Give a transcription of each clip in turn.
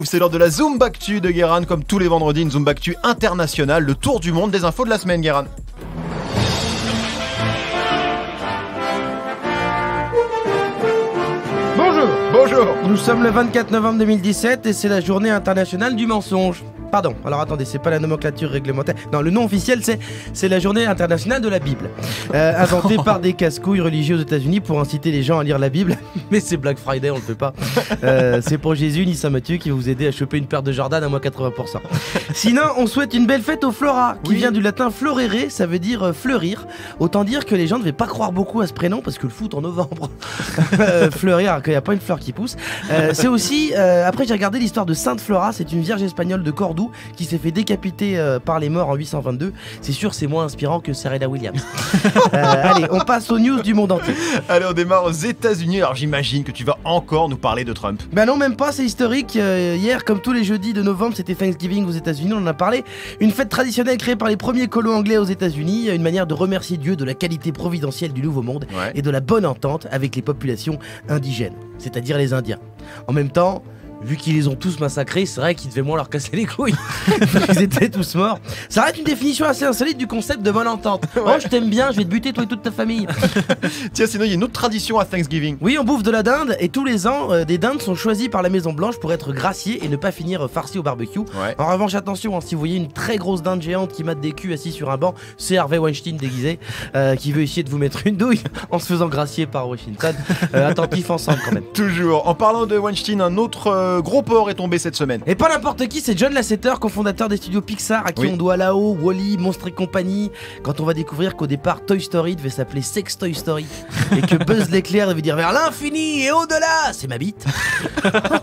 c'est l'heure de la Zoombactu de Guéran. Comme tous les vendredis, une Zoombactu internationale, le tour du monde des infos de la semaine, Guéran. Bonjour. Nous sommes le 24 novembre 2017 et c'est la journée internationale du mensonge. Pardon, alors attendez, c'est pas la nomenclature réglementaire. Non, le nom officiel c'est la journée internationale de la Bible. Inventée par des casse-couilles religieux aux États-Unis pour inciter les gens à lire la Bible. Mais c'est Black Friday, on le fait pas. C'est pour Jésus ni Saint Matthieu qui va vous aider à choper une paire de Jordan à moins 80%. Sinon, on souhaite une belle fête au Flora, qui vient du latin florere, ça veut dire fleurir. Autant dire que les gens ne devaient pas croire beaucoup à ce prénom parce que le foot en novembre. Fleurir, alors qu'il n'y a pas une fleur qui pousse. C'est aussi, après j'ai regardé l'histoire de Sainte Flora, c'est une vierge espagnole de Cordoue qui s'est fait décapiter par les morts en 822. C'est sûr, c'est moins inspirant que Serena Williams. Allez, on passe aux news du monde entier. Allez, on démarre aux États-Unis. Alors j'imagine que tu vas encore nous parler de Trump. Bah non, même pas, c'est historique. Hier, comme tous les jeudis de novembre, c'était Thanksgiving aux États-Unis, on en a parlé. Une fête traditionnelle créée par les premiers colons anglais aux États-Unis, une manière de remercier Dieu de la qualité providentielle du Nouveau Monde et de la bonne entente avec les populations indigènes, c'est-à-dire les Indiens. En même temps, vu qu'ils les ont tous massacrés, c'est vrai qu'ils devaient moins leur casser les couilles. Ils étaient tous morts. Ça reste une définition assez insolite du concept de bonne entente. Oh, je t'aime bien, je vais te buter toi et toute ta famille. Tiens, sinon il y a une autre tradition à Thanksgiving. Oui, on bouffe de la dinde et tous les ans, des dindes sont choisies par la Maison Blanche pour être graciées et ne pas finir farcies au barbecue. En revanche, attention, si vous voyez une très grosse dinde géante qui mate des culs assis sur un banc, c'est Harvey Weinstein déguisé qui veut essayer de vous mettre une douille en se faisant gracier par Washington. Attentif ensemble quand même. Toujours. En parlant de Weinstein, un autre gros porc est tombé cette semaine. Et pas n'importe qui, c'est John Lasseter, cofondateur des studios Pixar, à qui on doit Là-haut, Wall-E, Monstres et compagnie. Quand on va découvrir qu'au départ Toy Story devait s'appeler Sex Toy Story et que Buzz l'éclair devait dire vers l'infini et au-delà, c'est ma bite.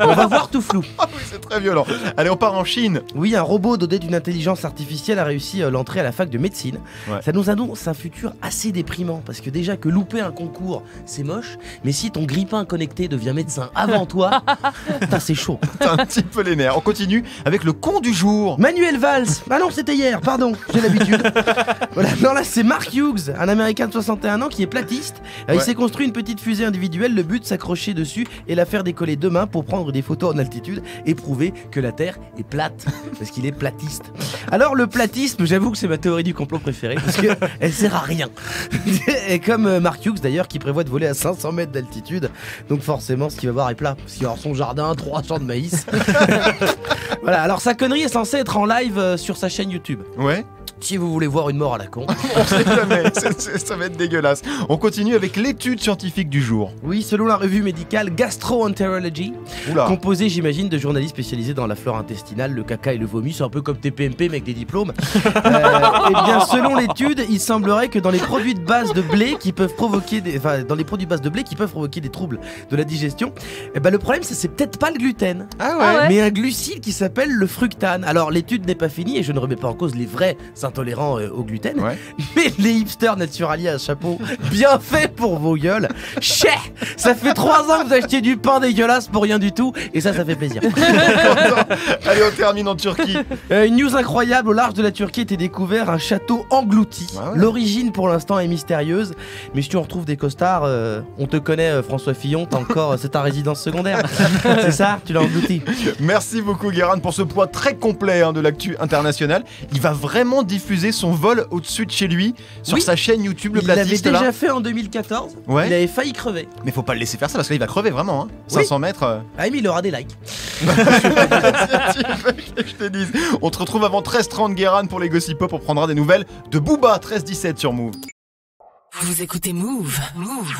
On va voir tout flou. Ah oui, c'est très violent. Allez, on part en Chine. Oui, un robot doté d'une intelligence artificielle a réussi l'entrée à la fac de médecine. Ça nous annonce un futur assez déprimant parce que déjà que louper un concours, c'est moche, mais si ton grippin connecté devient médecin avant toi, c'est chaud. T'as un petit peu les nerfs. On continue avec le con du jour. Manuel Valls. Ah non, c'était hier, pardon, j'ai l'habitude. Voilà, non, là c'est Mark Hughes, un américain de 61 ans qui est platiste. Il s'est construit une petite fusée individuelle, le but s'accrocher dessus et la faire décoller demain pour prendre des photos en altitude et prouver que la Terre est plate, parce qu'il est platiste. Alors le platisme, j'avoue que c'est ma théorie du complot préférée, parce qu'elle sert à rien. Et comme Mark Hughes d'ailleurs, qui prévoit de voler à 500 mètres d'altitude, donc forcément ce qu'il va voir est plat, parce qu'il va avoir son jardin, 3 champs de maïs. Voilà, alors sa connerie est censée être en live sur sa chaîne YouTube. Ouais. Si vous voulez voir une mort à la con. On sait jamais, ça va être dégueulasse. On continue avec l'étude scientifique du jour. Oui, selon la revue médicale Gastroenterology, composée, j'imagine, de journalistes spécialisés dans la flore intestinale, le caca et le vomi, c'est un peu comme TPMP mais avec des diplômes. Et bien, selon l'étude, il semblerait que dans les produits de base de blé qui peuvent provoquer des troubles de la digestion, le problème, c'est peut-être pas le gluten, mais un glucide qui s'appelle le fructane. Alors, l'étude n'est pas finie et je ne remets pas en cause les vrais intolérants au gluten, mais les hipsters naturaliers à chapeau, bien fait pour vos gueules. Ça fait 3 ans que vous achetez du pain dégueulasse pour rien du tout, et ça fait plaisir. Allez, on termine en Turquie. Une news incroyable, au large de la Turquie était découvert un château englouti. L'origine pour l'instant est mystérieuse, mais si on retrouve des costards, on te connaît François Fillon, c'est ta résidence secondaire. C'est ça, tu l'as englouti. Merci beaucoup Guéran pour ce point très complet de l'actu internationale. Il va vraiment diffuser son vol au-dessus de chez lui sur sa chaîne YouTube, le platiste. Il l'avait déjà fait en 2014, il avait failli crever. Mais faut pas le laisser faire ça parce qu'il va crever vraiment, 500 mètres. Ah mais il aura des likes. Je te dis. On te retrouve avant 13h30 Guéran pour les Gossip Pop, on prendra des nouvelles de Booba 13-17 sur Move. Vous écoutez Move. Move.